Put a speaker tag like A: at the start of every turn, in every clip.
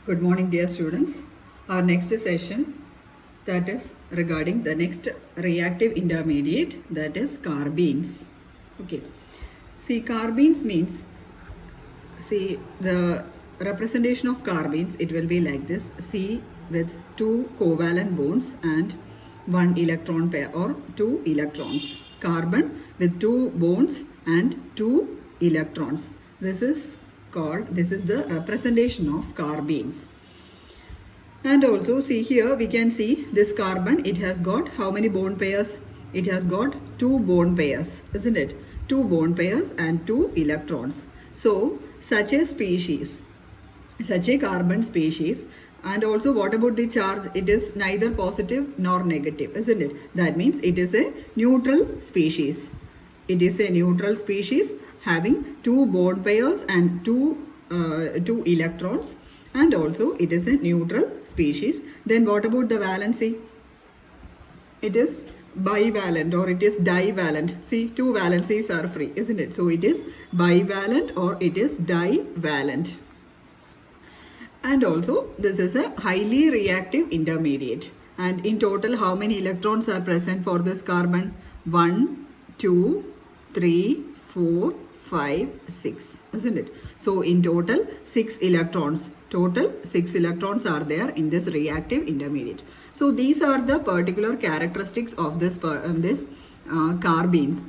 A: Good morning, dear students. Our next session, that is regarding the next reactive intermediate, that is carbenes. Okay. See, carbenes means, see, the representation of carbenes, it will be like this: C with two covalent bonds and one electron pair or two electrons. Carbon with two bonds and two electrons. This is the representation of carbenes. And also see here, we can see this carbon, it has got how many bond pairs? It has got two bond pairs, isn't it? Two bond pairs and two electrons. So such a species, such a carbon species, and also what about the charge? It is neither positive nor negative, isn't it? That means it is a neutral species. It is a neutral species having two bond pairs and two electrons, and also it is a neutral species. Then what about the valency? It is bivalent or it is divalent. See, two valencies are free, isn't it? So it is bivalent or it is divalent. And also this is a highly reactive intermediate. And in total, how many electrons are present for this carbon? 1, 2, 3, 4, 5, 6, isn't it? So in total 6 electrons. Total 6 electrons are there in this reactive intermediate. So these are the particular characteristics of this carbenes,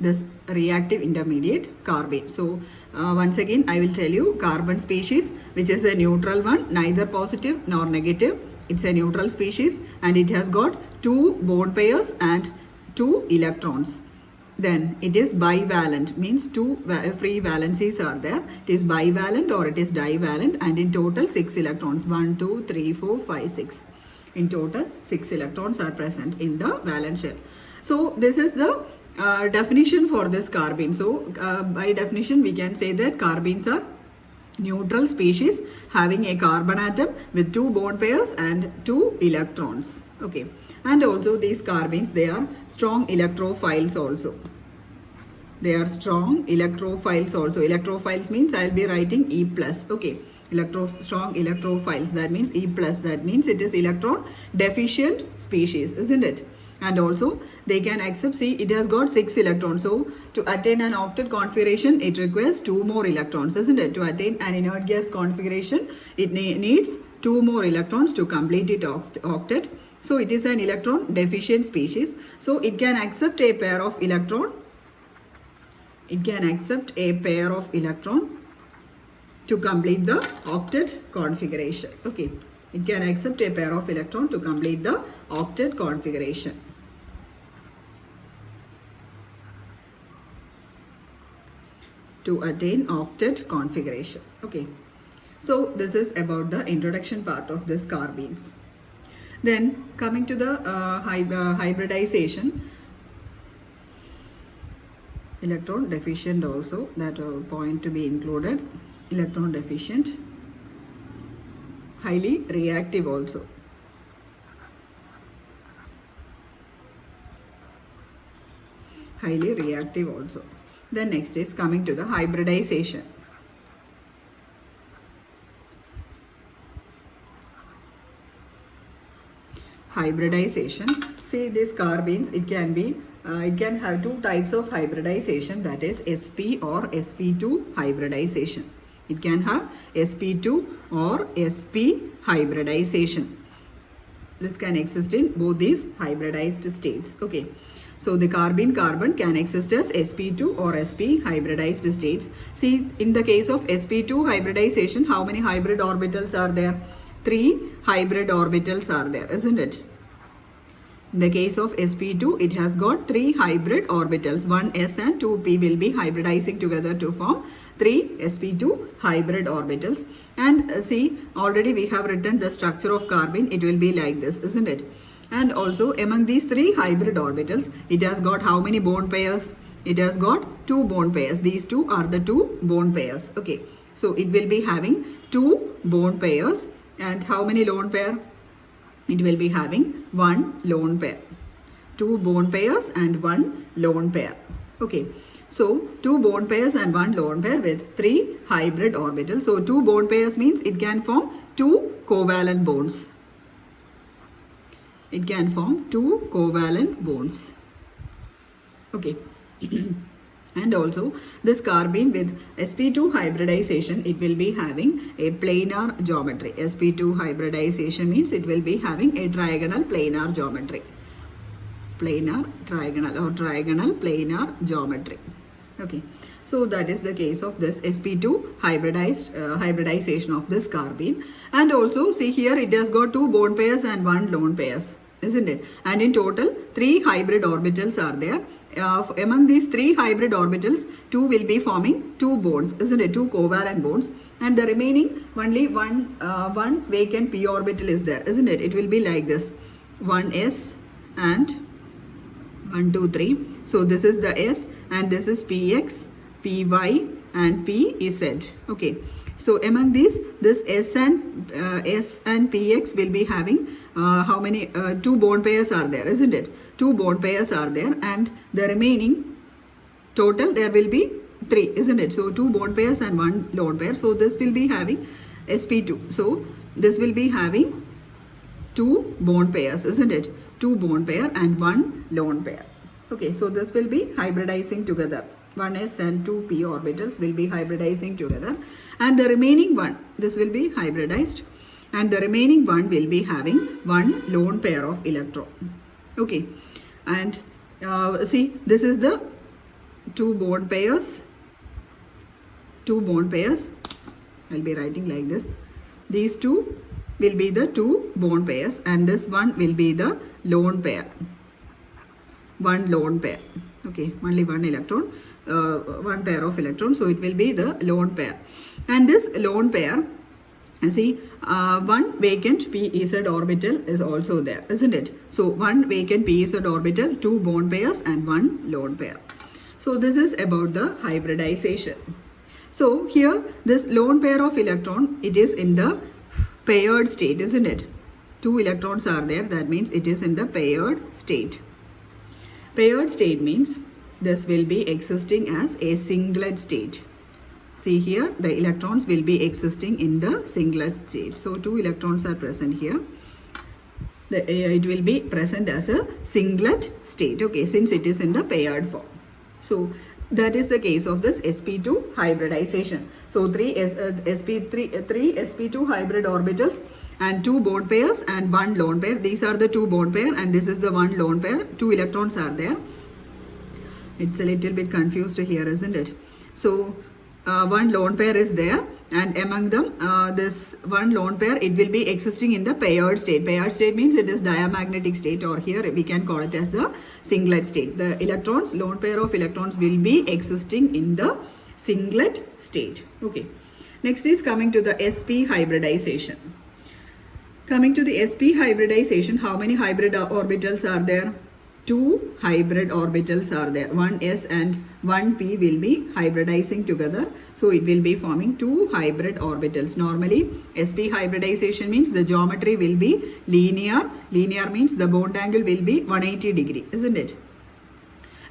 A: this reactive intermediate carbene. So once again I will tell you, carbon species, which is a neutral one, neither positive nor negative. It's a neutral species and it has got two bond pairs and two electrons. Then it is bivalent, means two free valencies are there. It is bivalent or it is divalent, and in total 6 electrons. 1, 2, 3, 4, 5, 6. In total 6 electrons are present in the valence shell. So this is the definition for this carbene. So by definition we can say that carbenes are neutral species having a carbon atom with two bond pairs and two electrons. Okay. And also these carbenes, they are strong electrophiles also. They are strong electrophiles also. Electrophiles means I will be writing E plus. Okay. Strong electrophiles, that means E plus. That means it is electron deficient species, isn't it? And also they can accept, see, it has got 6 electrons. So to attain an octet configuration, it requires 2 more electrons, isn't it? To attain an inert gas configuration, it needs 2 more electrons to complete it octet. So it is an electron deficient species. So it can accept a pair of electron. It can accept a pair of electron to complete the octet configuration. Okay. It can accept a pair of electron to complete the octet configuration. To attain octet configuration. Okay. So this is about the introduction part of this carbenes. Then coming to the hybridization. Electron deficient also, that point to be included. Electron deficient. Highly reactive also. Highly reactive also. Then next is coming to the hybridization. Hybridization. See, these carbenes, it can be it can have two types of hybridization, that is sp or sp2 hybridization. It can have sp2 or sp hybridization. This can exist in both these hybridized states. Okay. So the carbene carbon can exist as sp2 or sp hybridized states. See, in the case of sp2 hybridization, how many hybrid orbitals are there? 3 hybrid orbitals are there, isn't it? In the case of sp2, it has got 3 hybrid orbitals. 1s and 2p will be hybridizing together to form 3 sp2 hybrid orbitals. And see, already we have written the structure of carbene. It will be like this, isn't it? And also among these 3 hybrid orbitals, it has got how many bond pairs? It has got 2 bond pairs. These 2 are the 2 bond pairs. Okay. So it will be having 2 bond pairs. And how many lone pair? It will be having 1 lone pair. 2 bond pairs and 1 lone pair. Okay, so 2 bond pairs and 1 lone pair with 3 hybrid orbitals. So 2 bond pairs means it can form 2 covalent bonds. It can form 2 covalent bonds. Okay. And also this carbene with sp2 hybridization, it will be having a planar geometry. sp2 hybridization means it will be having a trigonal planar geometry. Planar, trigonal or trigonal planar geometry. Okay, so that is the case of this sp2 hybridization of this carbene. And also see here it has got 2 bond pairs and 1 lone pairs, isn't it? And in total 3 hybrid orbitals are there. Among these 3 hybrid orbitals, 2 will be forming 2 bonds, isn't it? 2 covalent bonds, and the remaining only one vacant p orbital is there, isn't it? It will be like this: 1s and 1, 2, 3. So this is the s, and this is px, py, and pz. Okay. So among these, this s and px will be having how many? 2 bond pairs are there, isn't it? 2 bond pairs are there, and the remaining total there will be 3, isn't it? So 2 bond pairs and 1 lone pair. So this will be having sp2. So this will be having 2 bond pairs, isn't it? 2 bond pair and 1 lone pair. Okay, so this will be hybridizing together. 1s and 2 p orbitals will be hybridizing together, and the remaining one, this will be hybridized, and the remaining one will be having 1 lone pair of electron. Okay, and see, this is the 2 bond pairs. 2 bond pairs. I'll be writing like this. These 2 will be the 2 bond pairs, and this one will be the lone pair. 1 lone pair. Okay, only 1 electron, 1 pair of electrons. So it will be the lone pair, and this lone pair, see, 1 vacant pz orbital is also there, isn't it? So 1 vacant pz orbital, 2 bond pairs, and 1 lone pair. So this is about the hybridization. So here this lone pair of electron, it is in the paired state, isn't it? 2 electrons are there, that means it is in the paired state. Paired state means this will be existing as a singlet state. See here, the electrons will be existing in the singlet state. So 2 electrons are present here. It will be present as a singlet state, okay, since it is in the paired form. So that is the case of this sp2 hybridization. So 3 sp2 hybrid orbitals and 2 bond pairs and 1 lone pair. These are the 2 bond pair, and this is the 1 lone pair. 2 electrons are there. It's a little bit confused here, isn't it? So 1 lone pair is there, and among them this 1 lone pair, it will be existing in the paired state. Paired state means it is diamagnetic state, or here we can call it as the singlet state. The electrons, lone pair of electrons will be existing in the singlet state. Okay, next is coming to the sp hybridization. Coming to the sp hybridization, how many hybrid orbitals are there? 2 hybrid orbitals are there. 1s and 1p will be hybridizing together. So it will be forming 2 hybrid orbitals. Normally sp hybridization means the geometry will be linear. Linear means the bond angle will be 180 degree, isn't it?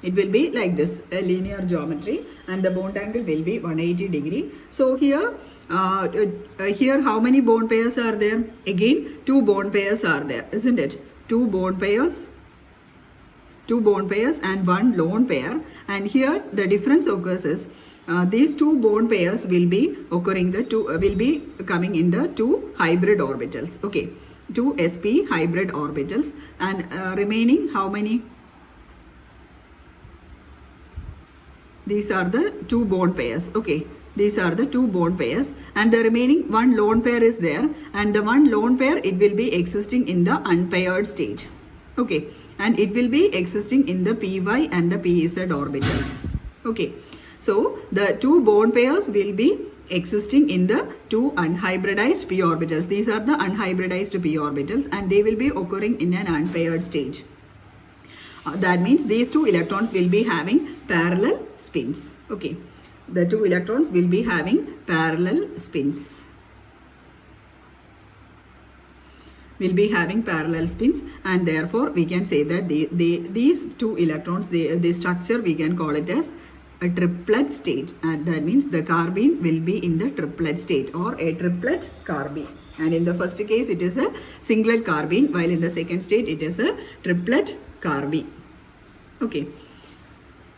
A: It will be like this, a linear geometry, and the bond angle will be 180 degree. So here here how many bond pairs are there? Again 2 bond pairs are there, isn't it? 2 bond pairs and 1 lone pair, and here the difference occurs is these 2 bond pairs will be occurring will be coming in the 2 hybrid orbitals. Okay, 2 sp hybrid orbitals, and remaining how many? These are the 2 bond pairs. Okay, these are the 2 bond pairs, and the remaining 1 lone pair is there, and the 1 lone pair, it will be existing in the unpaired state. Okay, and it will be existing in the py and the pz orbitals. Okay, so the 2 bond pairs will be existing in the 2 unhybridized p orbitals. These are the unhybridized p orbitals, and they will be occurring in an unpaired state. That means these 2 electrons will be having parallel spins. Okay, the 2 electrons will be having parallel spins. will be having parallel spins, and therefore we can say that these two electrons, the structure we can call it as a triplet state, and that means the carbene will be in the triplet state or a triplet carbene. And in the first case it is a singlet carbene, while in the second state it is a triplet carbene. Okay.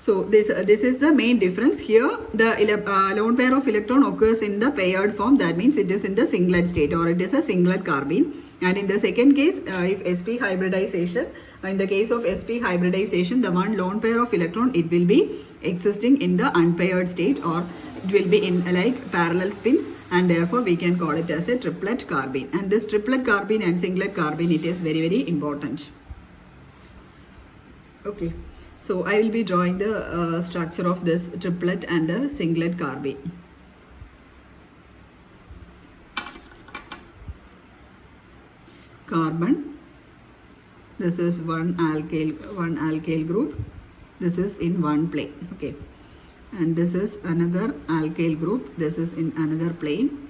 A: So this is the main difference. Here the lone pair of electron occurs in the paired form, that means it is in the singlet state or it is a singlet carbene. And in the second case, if sp hybridization, in the case of sp hybridization, the one lone pair of electron, it will be existing in the unpaired state, or it will be in like parallel spins, and therefore we can call it as a triplet carbene. And this triplet carbene and singlet carbene, it is very, very important. Okay. So I will be drawing the structure of this triplet and the singlet carbene. Carbon, this is one alkyl group, this is in one plane. Okay, and this is another alkyl group, this is in another plane,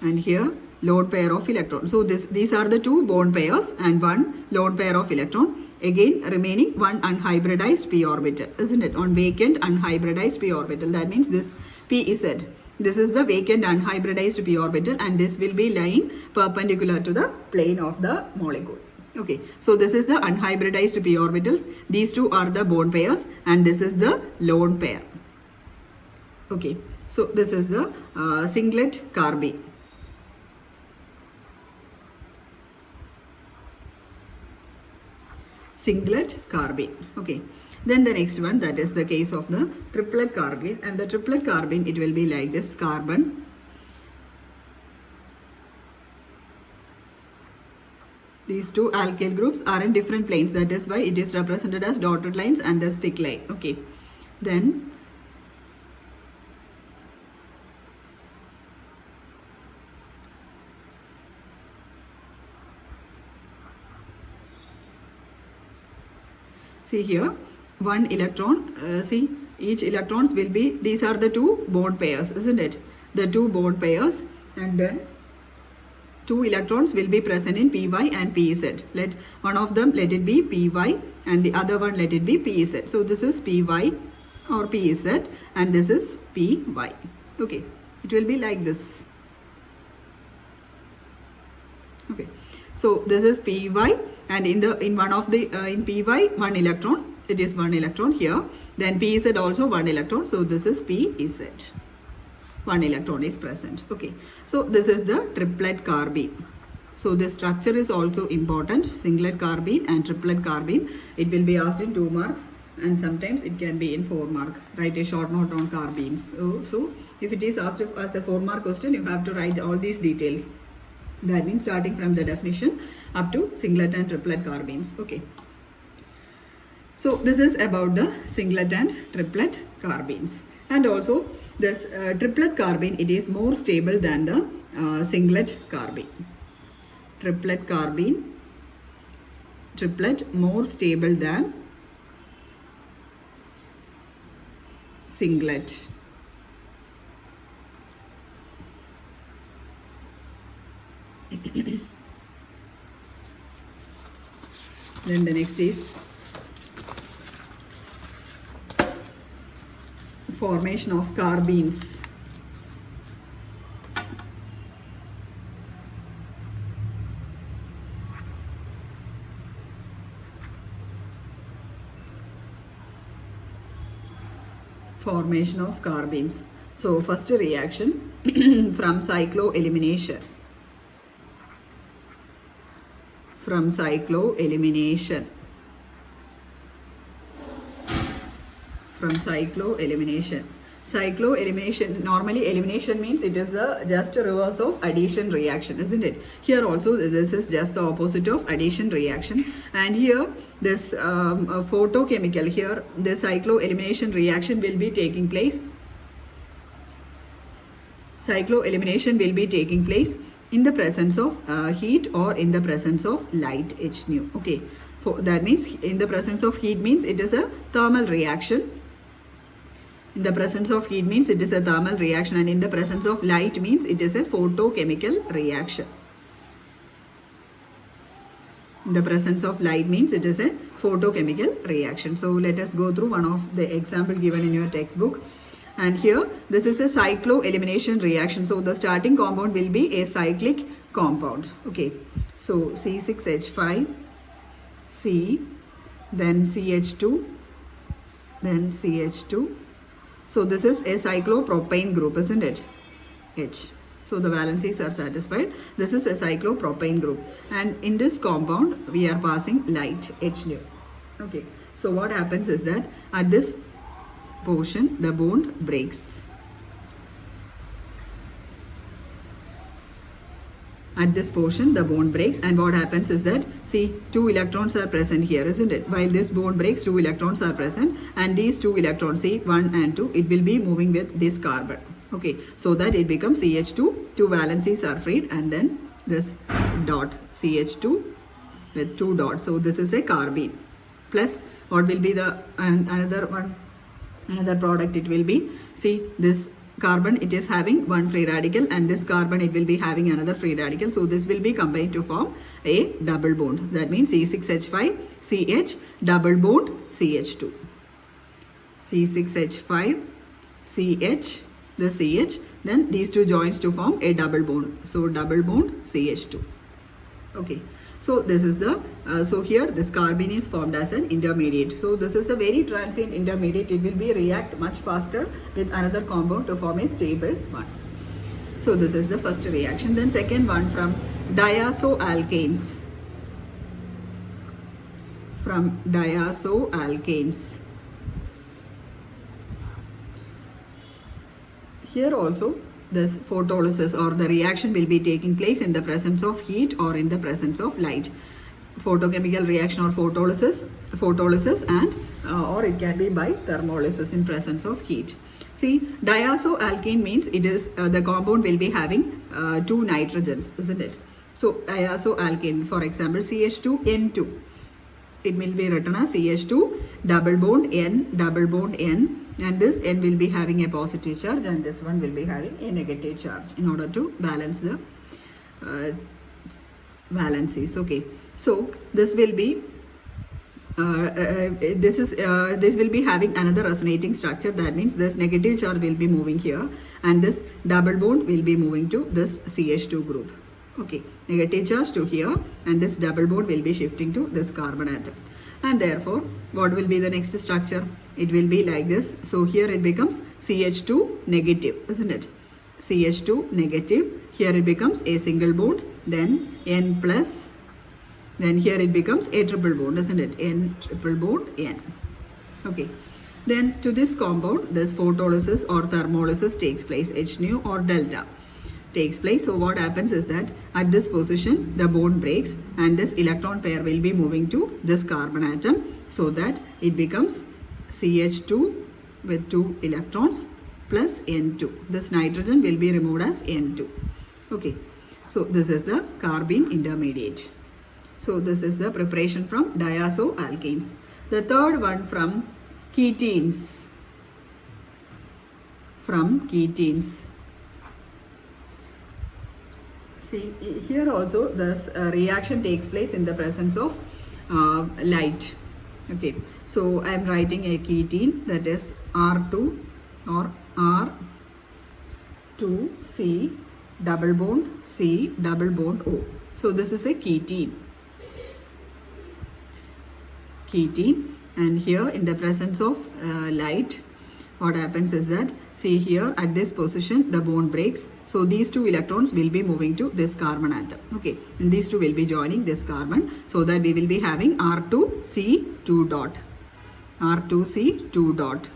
A: and here lone pair of electron. So these are the two bond pairs and one lone pair of electron. Again remaining one unhybridized p orbital, isn't it? On vacant unhybridized p orbital. That means this PZ. This is the vacant unhybridized p orbital, and this will be lying perpendicular to the plane of the molecule. Okay, so this is the unhybridized p orbitals. These two are the bond pairs, and this is the lone pair. Okay, so this is the singlet carbene. Singlet carbene. Okay, then the next one, that is the case of the triplet carbene, and the triplet carbene, it will be like this: carbon, these two alkyl groups are in different planes, that is why it is represented as dotted lines and the stick line. Okay, then see here one electron, see each electrons will be, these are the two bond pairs, isn't it? The two bond pairs, and then two electrons will be present in py and pz. Let one of them, let it be py, and the other one, let it be pz. So this is py or pz, and this is py. Okay, it will be like this. Okay, so this is py, and in one of the in py one electron, it is one electron here, then pz also one electron, so this is pz, one electron is present. Okay, so this is the triplet carbene. So this structure is also important, singlet carbene and triplet carbene. It will be asked in 2 marks, and sometimes it can be in 4 mark. Write a short note on carbenes. So if it is asked as a 4 mark question, you have to write all these details. That means starting from the definition up to singlet and triplet carbenes. Okay, so this is about the singlet and triplet carbenes. And also this triplet carbene, it is more stable than the singlet carbene. Triplet carbene, triplet more stable than singlet. Then the next is formation of carbenes. Formation of carbenes. So first reaction from cycloelimination. From cycloelimination. From cycloelimination. Cycloelimination, normally elimination means it is just a reverse of addition reaction, isn't it? Here also this is just the opposite of addition reaction. And here this photochemical, here the cycloelimination reaction will be taking place. Cycloelimination will be taking place in the presence of heat or in the presence of light H nu. Okay, that means in the presence of heat means it is a thermal reaction. In the presence of heat means it is a thermal reaction, and in the presence of light means it is a photochemical reaction. in the presence of light means it is a photochemical reaction. So let us go through one of the example given in your textbook. And here this is a cyclo-elimination reaction. So the starting compound will be a cyclic compound. Okay. So C6H5, C, then CH2, then CH2. So this is a cyclopropane group, isn't it? H. So the valencies are satisfied. This is a cyclopropane group. And in this compound, we are passing light, H nu. Okay. So what happens is that at this portion, the bond breaks. At this portion, the bond breaks, and what happens is that, see, 2 electrons are present here, isn't it? While this bond breaks, 2 electrons are present, and these 2 electrons, see, 1 and 2, it will be moving with this carbon. Okay, so that it becomes CH2, 2 valencies are freed, and then this dot, CH2 with 2 dots. So this is a carbene. Plus, what will be the another product? It will be, see, this carbon, it is having one free radical, and this carbon, it will be having another free radical. So this will be combined to form a double bond. That means C6H5 CH double bond CH2. C6H5 CH, the CH, then these two joins to form a double bond. So double bond CH2. Okay. So this is the, so here this carbene is formed as an intermediate. So this is a very transient intermediate. It will be react much faster with another compound to form a stable one. So this is the first reaction. Then second one from diazoalkanes. From diazoalkanes. Here also this photolysis or the reaction will be taking place in the presence of heat or in the presence of light. Photochemical reaction or photolysis and or it can be by thermolysis in presence of heat. See, diazoalkane means it is the compound will be having 2 nitrogens, isn't it? So diazoalkane, for example, CH2N2. It will be written as CH2 double bond N, and this N will be having a positive charge and this one will be having a negative charge in order to balance the valencies. Okay, so this will be this will be having another resonating structure. That means this negative charge will be moving here and this double bond will be moving to this CH2 group. Okay, negative charge to here and this double bond will be shifting to this carbon atom. And therefore, what will be the next structure? It will be like this. So here it becomes CH2 negative, isn't it? CH2 negative. Here it becomes a single bond, then N plus, then here it becomes a triple bond, isn't it? N triple bond N. Okay. Then to this compound, this photolysis or thermolysis takes place, H nu or delta takes place. So what happens is that at this position the bond breaks and this electron pair will be moving to this carbon atom, so that it becomes CH2 with 2 electrons plus N2. This nitrogen will be removed as N2. Okay, so this is the carbene intermediate. So this is the preparation from diazoalkanes. The third one from ketenes. From ketenes. See, here also this reaction takes place in the presence of light. Okay, so I am writing a ketene, that is R2 or R2C double bond C double bond O. So this is a ketene. Ketene, and here in the presence of light, what happens is that, see here at this position the bond breaks. So these 2 electrons will be moving to this carbon atom. Okay, and these 2 will be joining this carbon, so that we will be having R2C2 dot. R2C2 dot.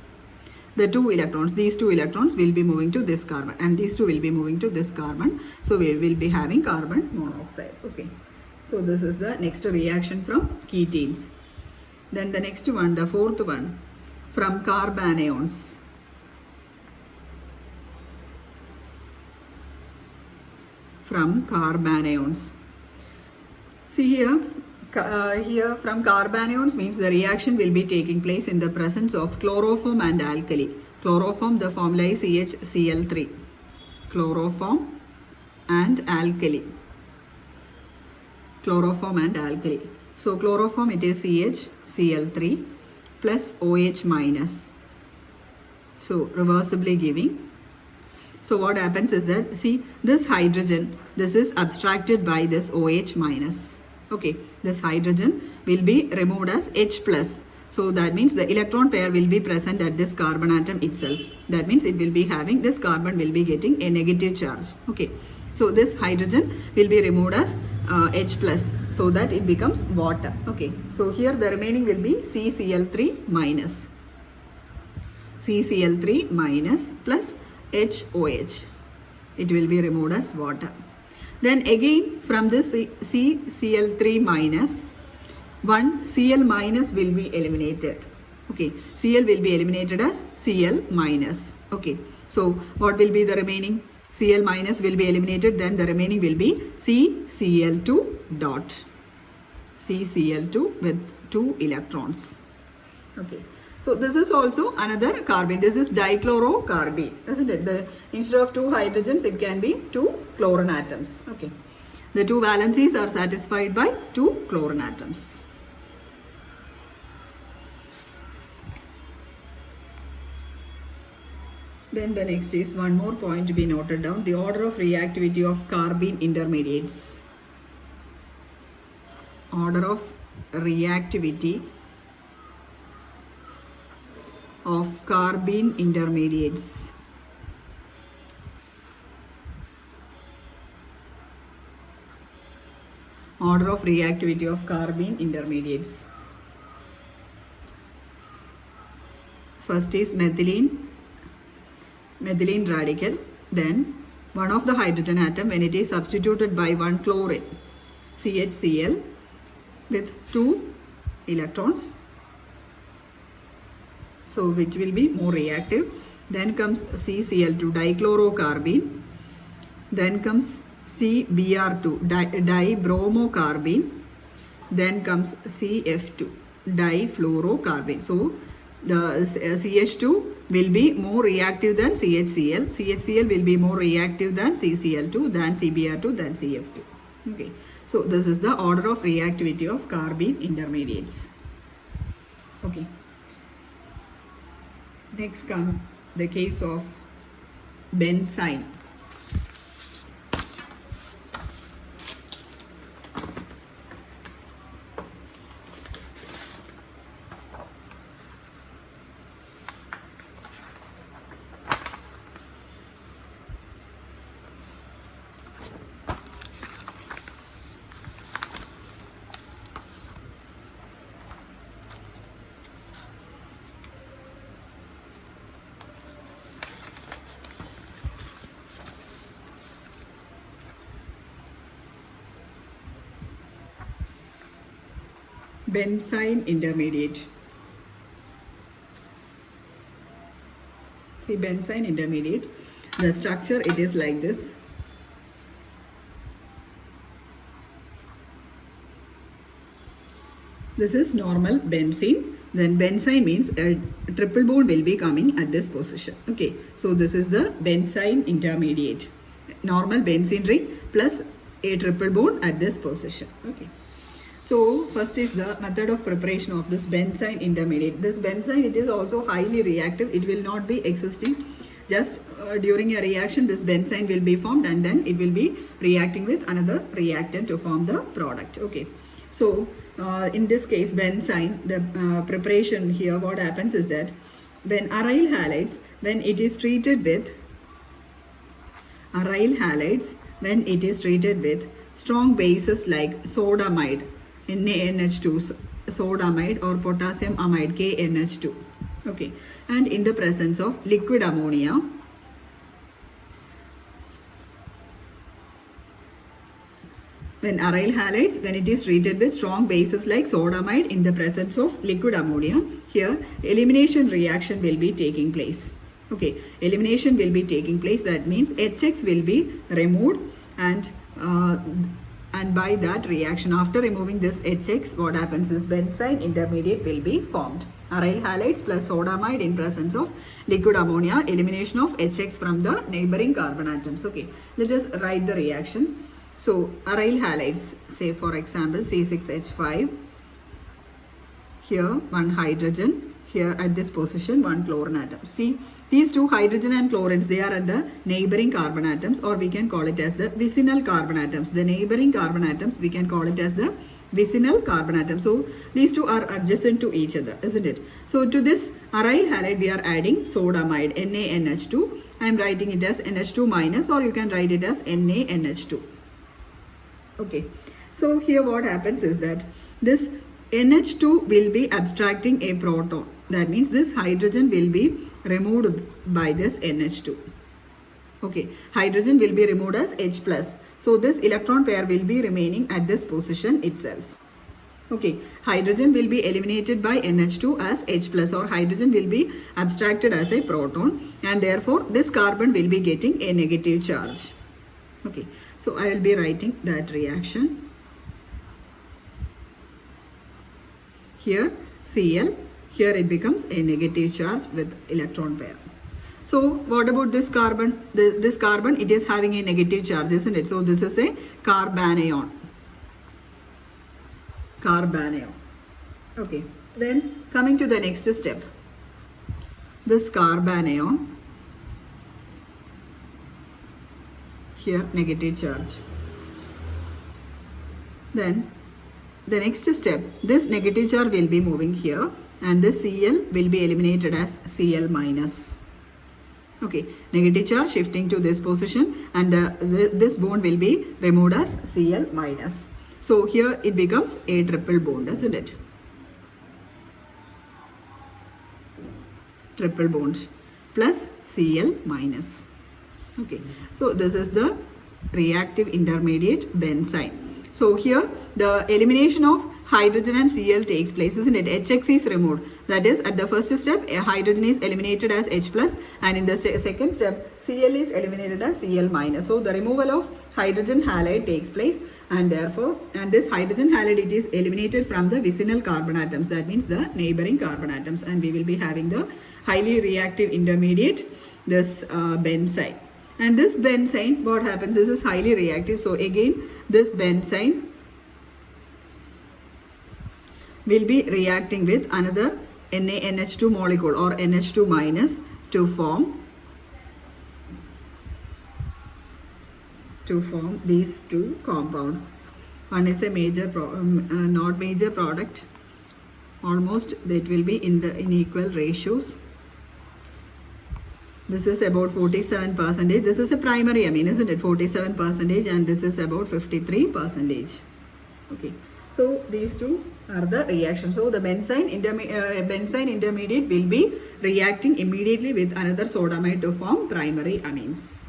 A: The 2 electrons, these 2 electrons will be moving to this carbon and these 2 will be moving to this carbon. So we will be having carbon monoxide. Okay, so this is the next reaction from ketenes. Then the next one, the fourth one, from carbanions. From carbanions. See here, here from carbanions means the reaction will be taking place in the presence of chloroform and alkali. Chloroform, the formula is CHCl3. Chloroform and alkali. Chloroform and alkali. So chloroform, it is CHCl3 plus OH minus. So reversibly giving. So what happens is that, see, this hydrogen, this is abstracted by this OH minus. Okay, this hydrogen will be removed as H plus. So that means the electron pair will be present at this carbon atom itself. That means it will be having, this carbon will be getting a negative charge. Okay, so this hydrogen will be removed as H plus, so that it becomes water. Okay, so here the remaining will be CCl3 minus. CCl3 minus plus HOH. It will be removed as water. Then again from this CCl3 minus, one Cl minus will be eliminated. Okay, Cl will be eliminated as Cl minus. Okay, so what will be the remaining? Cl minus will be eliminated, then the remaining will be CCl2 dot. CCl2 with 2 electrons. Okay. So this is also another carbene. This is dichlorocarbene, isn't it? Instead of 2 hydrogens, it can be 2 chlorine atoms. Okay. The 2 valencies are satisfied by 2 chlorine atoms. Then the next is one more point to be noted down. The order of reactivity of carbene intermediates. Order of reactivity of carbene intermediates. Order of reactivity of carbene intermediates. First is methylene radical. Then one of the hydrogen atom, when it is substituted by one chlorine, CHCl with 2 electrons, so which will be more reactive. Then comes CCl2 dichlorocarbene. Then comes CBr2 dibromocarbene. Then comes CF2 difluorocarbene. So the CH2 will be more reactive than CHCl. CHCl will be more reactive than CCl2, than CBr2, than CF2. Okay. So this is the order of reactivity of carbene intermediates. Okay. Next comes the case of benzene. Benzene intermediate. See, benzene intermediate, the structure, it is like this. This is normal benzene. Then benzene means a triple bond will be coming at this position. Okay, so this is the benzene intermediate. Normal benzene ring plus a triple bond at this position. Okay. So first is the method of preparation of this benzene intermediate. This benzene, it is also highly reactive. It will not be existing. Just during a reaction, this benzene will be formed and then it will be reacting with another reactant to form the product. Okay. So in this case, benzene, the preparation here, what happens is that when aryl halides, when it is treated with strong bases like sodamide, NaNH2, sodamide, or potassium amide, KNH2. Okay, and in the presence of liquid ammonia, when aryl halides, when it is treated with strong bases like sodamide in the presence of liquid ammonia, here elimination reaction will be taking place. Okay, elimination will be taking place. That means HX will be removed, and by that reaction, after removing this HX, what happens is benzene intermediate will be formed. Aryl halides plus sodamide in presence of liquid ammonia, elimination of HX from the neighboring carbon atoms. Okay, let us write the reaction. So aryl halides, say for example C6H5 here one hydrogen, here at this position one chlorine atom. See, these two hydrogen and chlorines, they are at the neighboring carbon atoms, or we can call it as the vicinal carbon atoms. The neighboring carbon atoms, we can call it as the vicinal carbon atoms. So these two are adjacent to each other, isn't it? So to this aryl halide we are adding sodamide, NaNH2. I am writing it as NH2 minus, or you can write it as NaNH2. Okay, so here what happens is that this NH2 will be abstracting a proton. That means this hydrogen will be removed by this NH2. Okay, hydrogen will be removed as H plus. So this electron pair will be remaining at this position itself. Okay, hydrogen will be eliminated by NH2 as H plus, or hydrogen will be abstracted as a proton, and therefore this carbon will be getting a negative charge. Okay, so I will be writing that reaction. Here Cl, here it becomes a negative charge with electron pair. So what about this carbon? This carbon, it is having a negative charge, isn't it? So this is a carbanion. Carbanion. Okay, then coming to the next step. This carbanion, here negative charge. Then the next step, this negative charge will be moving here, and this Cl will be eliminated as Cl minus. Okay, negative charge shifting to this position, and this bond will be removed as Cl minus. So here it becomes a triple bond, isn't it? Triple bond plus Cl minus. Okay, so this is the reactive intermediate benzene. So here the elimination of hydrogen and Cl takes place, isn't it? HX is removed. That is, at the first step, a hydrogen is eliminated as H plus, and in the second step, Cl is eliminated as Cl minus. So the removal of hydrogen halide takes place, and therefore, and this hydrogen halide, it is eliminated from the vicinal carbon atoms. That means the neighboring carbon atoms, and we will be having the highly reactive intermediate, this benzene. And this benzene, what happens? This is highly reactive. So again, this benzene will be reacting with another NaNH2 molecule, or NH2 minus, to form these two compounds. One is a major not major product. Almost it will be in equal ratios. This is about 47%. This is a primary amine, isn't it? 47%, and this is about 53%. Okay. So these two are the reactions. So the benzene intermediate will be reacting immediately with another sodamide to form primary amines.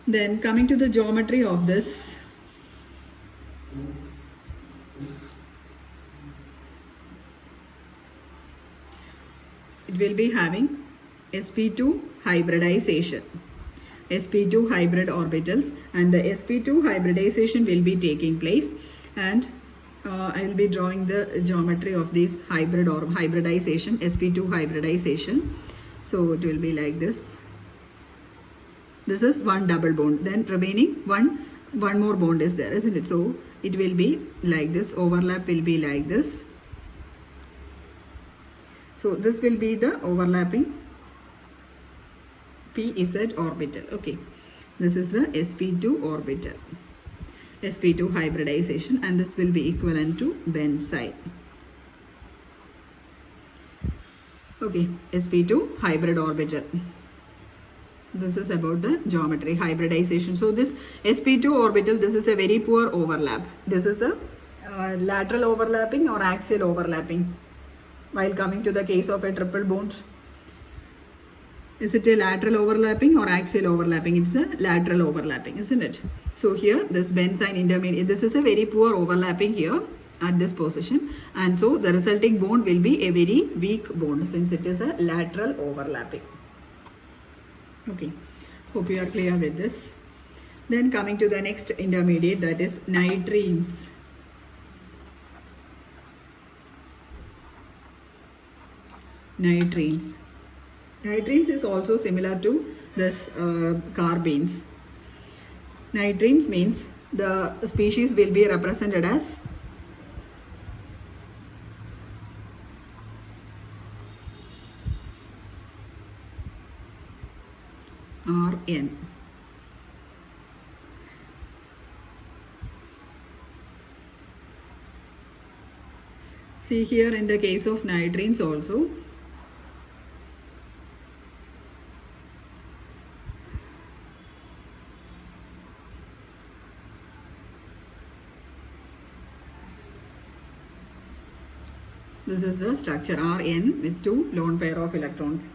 A: Then coming to the geometry of this, it will be having sp2 hybridization, sp2 hybrid orbitals, and the sp2 hybridization will be taking place, and I will be drawing the geometry of this hybrid or hybridization, sp2 hybridization. So it will be like this. This is one double bond, then remaining one more bond is there, isn't it? So it will be like this, overlap will be like this. So this will be the overlapping pz orbital. Okay, this is the sp2 orbital, sp2 hybridization, and this will be equivalent to benzene. Okay, sp2 hybrid orbital. This is about the geometry, hybridization. So this sp2 orbital, this is a very poor overlap. This is a lateral overlapping or axial overlapping. While coming to the case of a triple bond, is it a lateral overlapping or axial overlapping? It's a lateral overlapping, isn't it? So here this benzene intermediate, this is a very poor overlapping here at this position, and so the resulting bond will be a very weak bond since it is a lateral overlapping. Okay, hope you are clear with this. Then coming to the next intermediate, that is nitrines. Nitrines. Nitrines is also similar to this carbenes. Nitrines means the species will be represented as Rn. See here in the case of nitrines also, this is the structure Rn with two lone pair of electrons.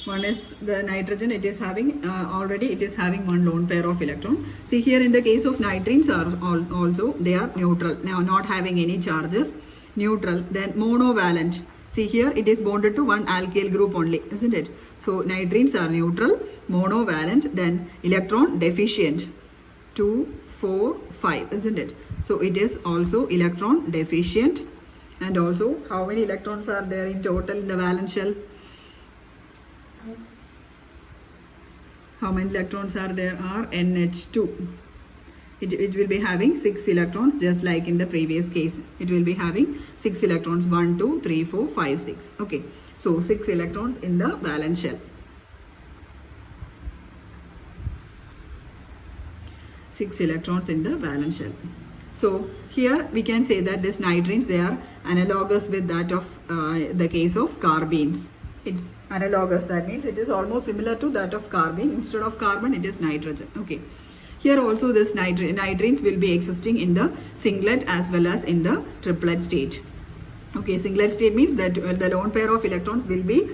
A: One is the nitrogen, it is having already it is having one lone pair of electron. See here in the case of nitrines are also they are neutral, now not having any charges, neutral. Then monovalent, see here it is bonded to one alkyl group only, isn't it? So nitrines are neutral, monovalent, then electron deficient, 2, 4, 5, isn't it? So it is also electron deficient. And also how many electrons are there in total in the valence shell? How many electrons are there? Are NH2. It will be having 6 electrons, just like in the previous case. It will be having 6 electrons, 1, 2, 3, 4, 5, 6. Okay, so 6 electrons in the valence shell. 6 electrons in the valence shell. So here we can say that this nitrines, they are analogous with that of the case of carbenes. It's analogous, that means it is almost similar to that of carbene. Instead of carbon, it is nitrogen. Okay. Here also this nitrines will be existing in the singlet as well as in the triplet state. Okay, singlet state means that the lone pair of electrons will be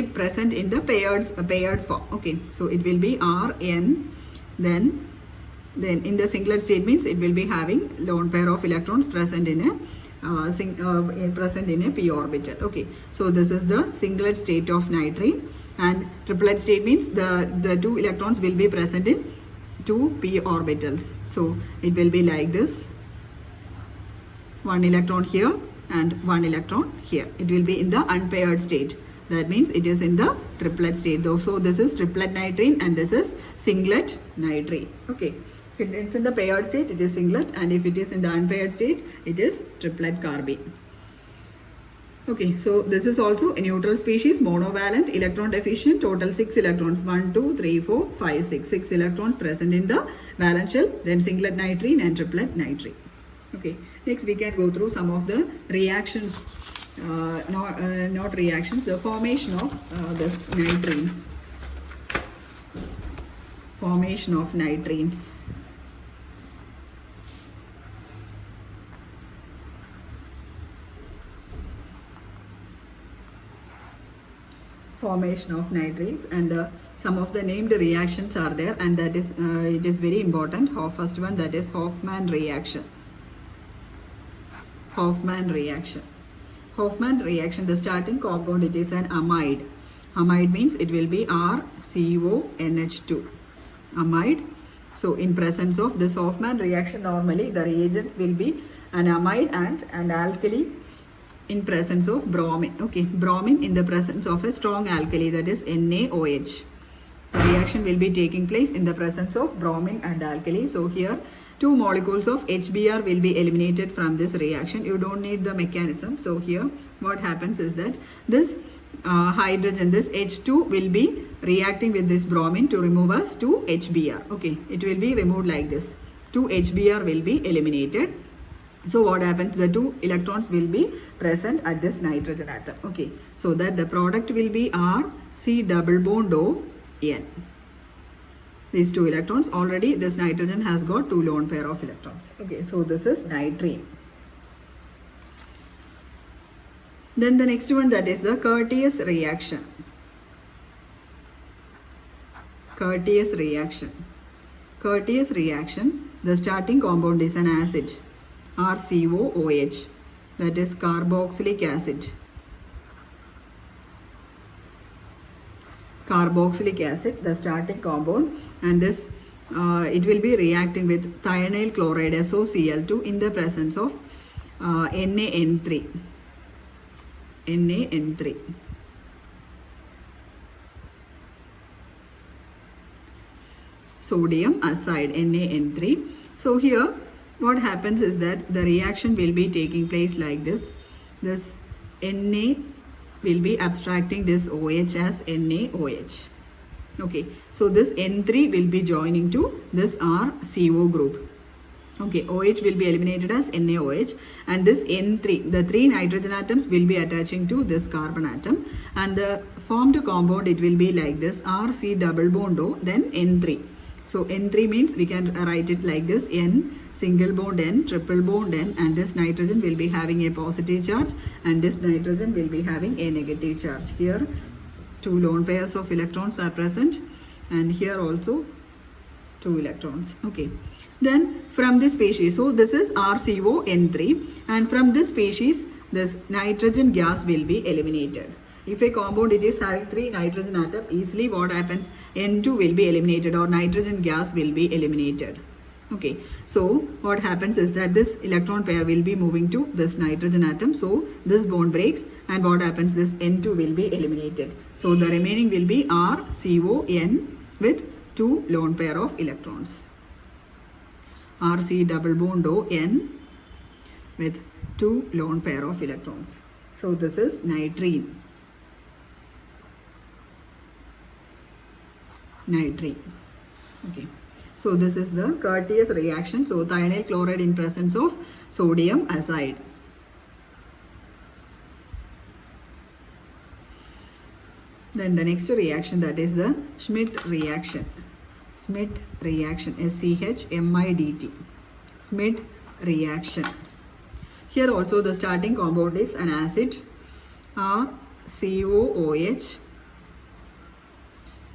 A: present in the paired form. Okay, so it will be Rn, then in the singlet state means it will be having lone pair of electrons present in a p orbital. Okay, so this is the singlet state of nitrine, and triplet state means the two electrons will be present in 2 p orbitals. So it will be like this, 1 electron here and 1 electron here. It will be in the unpaired state. That means it is in the triplet state though. So this is triplet nitrine and this is singlet nitrine. Okay. If it's in the paired state, it is singlet, and if it is in the unpaired state, it is triplet carbene. Okay, so this is also a neutral species, monovalent, electron deficient, total 6 electrons, 1, 2, 3, 4, 5, 6. 6 electrons present in the valence shell, then singlet nitrine and triplet nitrine. Okay, next we can go through some of the reactions, not reactions, the formation of this nitrines. Formation of nitrines. Formation of nitrates, and some of the named reactions are there, and that is it is very important. First one, that is Hofmann reaction. Hofmann reaction. Hofmann reaction, the starting compound, it is an amide. Amide means it will be RCONH2. Amide. So in presence of this Hofmann reaction, normally the reagents will be an amide and an alkali in presence of bromine. Okay, bromine in the presence of a strong alkali, that is NaOH. The reaction will be taking place in the presence of bromine and alkali. So here 2 molecules of HBr will be eliminated from this reaction. You don't need the mechanism. So here what happens is that this hydrogen, this H2 will be reacting with this bromine to remove us 2 HBr. Okay, it will be removed like this. 2 HBr will be eliminated. So what happens? The 2 electrons will be present at this nitrogen atom. Okay, so that the product will be RC double bond O N. These 2 electrons, already this nitrogen has got 2 lone pair of electrons. Okay, so this is nitrine. Then the next one, that is the Curtius reaction. Curtius reaction. Curtius reaction, the starting compound is an acid, RCOOH, that is carboxylic acid. Carboxylic acid, the starting compound, and this it will be reacting with thionyl chloride SOCl2 in the presence of NaN3. NaN3. Sodium acide, NaN3. So here what happens is that the reaction will be taking place like this. This Na will be abstracting this OH as NaOH. Okay, so this N3 will be joining to this RCO group. Okay, OH will be eliminated as NaOH, and this N3, the 3 nitrogen atoms will be attaching to this carbon atom, and the formed compound, it will be like this, RC double bond O, then N3. So N3 means we can write it like this, N single bond N, triple bond N, and this nitrogen will be having a positive charge, and this nitrogen will be having a negative charge. Here 2 lone pairs of electrons are present, and here also 2 electrons. Okay. Then from this species, so this is RCON3, and from this species this nitrogen gas will be eliminated. If a compound it is having 3 nitrogen atom, easily what happens, N2 will be eliminated, or nitrogen gas will be eliminated. Okay, so what happens is that this electron pair will be moving to this nitrogen atom, so this bond breaks, and what happens, this N2 will be eliminated. So the remaining will be RCON with 2 lone pair of electrons. RC double bond O N with 2 lone pair of electrons. So this is nitrene. Nitrene. Okay. So this is the Curtius reaction. So thionyl chloride in presence of sodium azide. Then the next reaction, that is the Schmidt reaction. Schmidt reaction, SCHMIDT. Schmidt reaction. Here also the starting compound is an acid, RCOOH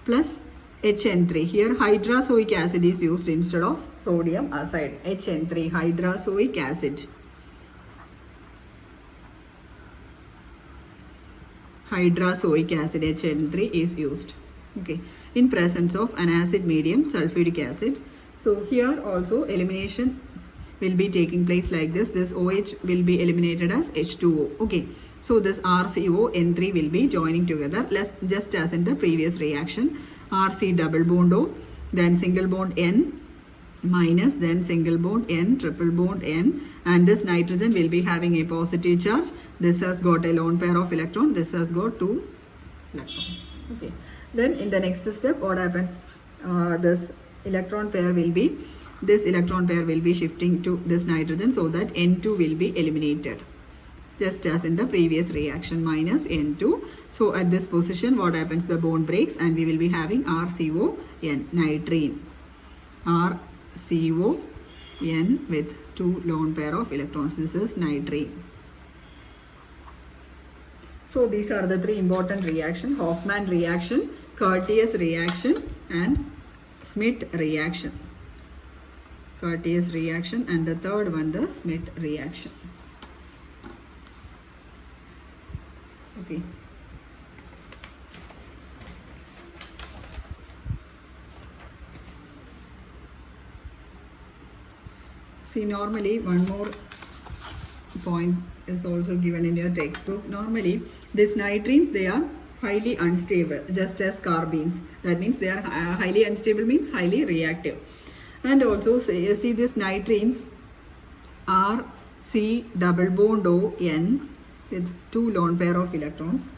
A: plus HN3. Here hydrazoic acid is used instead of sodium azide. HN3, hydrazoic acid. Hydrazoic acid, HN3 is used. Okay, in presence of an acid medium, sulfuric acid. So here also elimination will be taking place like this. This OH will be eliminated as H2O. Okay, so this RCO N3 will be joining together, just as in the previous reaction. RC double bond O, then single bond N minus, then single bond N, triple bond N, and this nitrogen will be having a positive charge. This has got a lone pair of electron, this has got 2 electrons. Okay. Then in the next step, what happens? This electron pair will be shifting to this nitrogen, so that N2 will be eliminated, just as in the previous reaction, minus N2. So at this position, what happens? The bond breaks, and we will be having RCON, nitrene. RCON with 2 lone pair of electrons. This is nitrene. So these are the 3 important reactions: Hofmann reaction, Curtius reaction, and Schmidt reaction. Curtius reaction, and the third one, the Schmidt reaction. Okay. See, normally one more point is also given in your textbook. Normally these nitrines, they are highly unstable, just as carbenes. That means they are highly unstable, means highly reactive. And also see these nitrines are C double bond O N with 2 lone pair of electrons.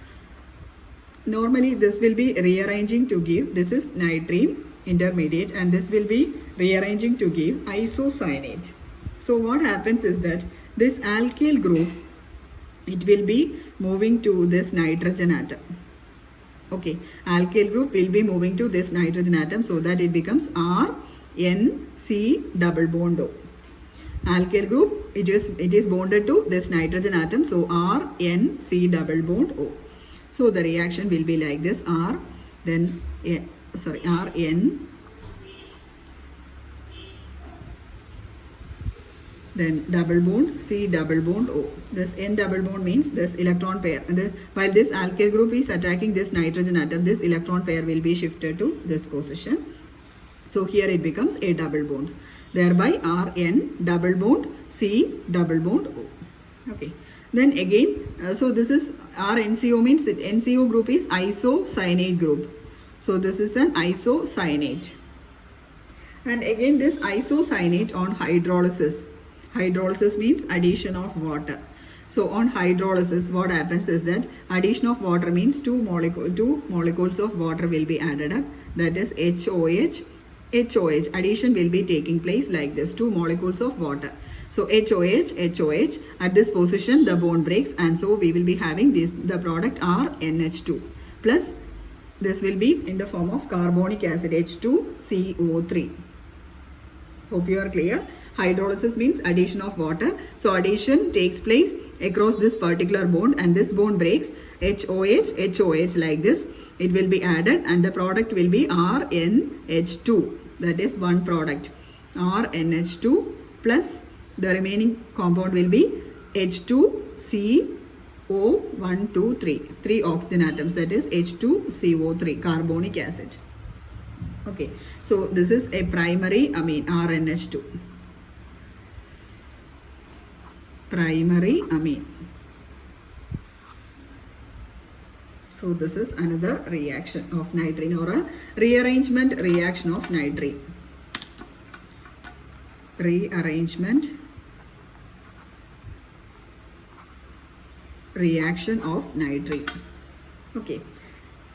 A: Normally this will be rearranging to give, this is nitrene intermediate, and this will be rearranging to give isocyanate. So what happens is that this alkyl group, it will be moving to this nitrogen atom. Okay, alkyl group will be moving to this nitrogen atom, so that it becomes RNC double bond O. Alkyl group, it is bonded to this nitrogen atom, so RNC double bond O. So the reaction will be like this: RN, then double bond C double bond O. This N double bond means this electron pair. And while this alkyl group is attacking this nitrogen atom, this electron pair will be shifted to this position. So here it becomes a double bond. Thereby Rn double bond C double bond O. Okay. Then again, so this is RNCO, means that NCO group is isocyanate group. So this is an isocyanate. And again this isocyanate on hydrolysis. Hydrolysis means addition of water. So on hydrolysis, what happens is that addition of water means two molecules of water will be added up. That is HOH. Addition will be taking place like this, two molecules of water. So HOH. At this position, the bond breaks, and so we will be having the product RNH2 plus this will be in the form of carbonic acid H2CO3. Hope you are clear. Hydrolysis means addition of water. So addition takes place across this particular bond, and this bond breaks HOH like this. It will be added and the product will be RNH2. That is one product. RNH2 plus the remaining compound will be H2CO1, 2, 3. 3 oxygen atoms, that is H2CO3, carbonic acid. Okay, so this is a primary amine, RNH2. Primary amine. So this is another reaction of nitrene, or a rearrangement reaction of nitrene. Rearrangement reaction of nitrene. Okay,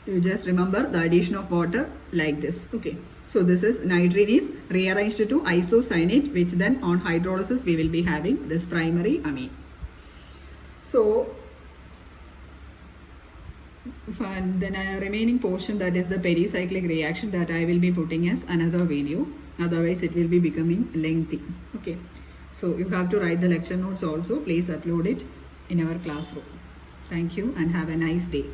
A: you just remember the addition of water like this. Okay, so this is nitrene is rearranged to isocyanate, which then on hydrolysis we will be having this primary amine. So then a remaining portion, that is the pericyclic reaction, that I will be putting as another video, otherwise it will be becoming lengthy. Okay, so you have to write the lecture notes also. Please upload it in our classroom. Thank you and have a nice day.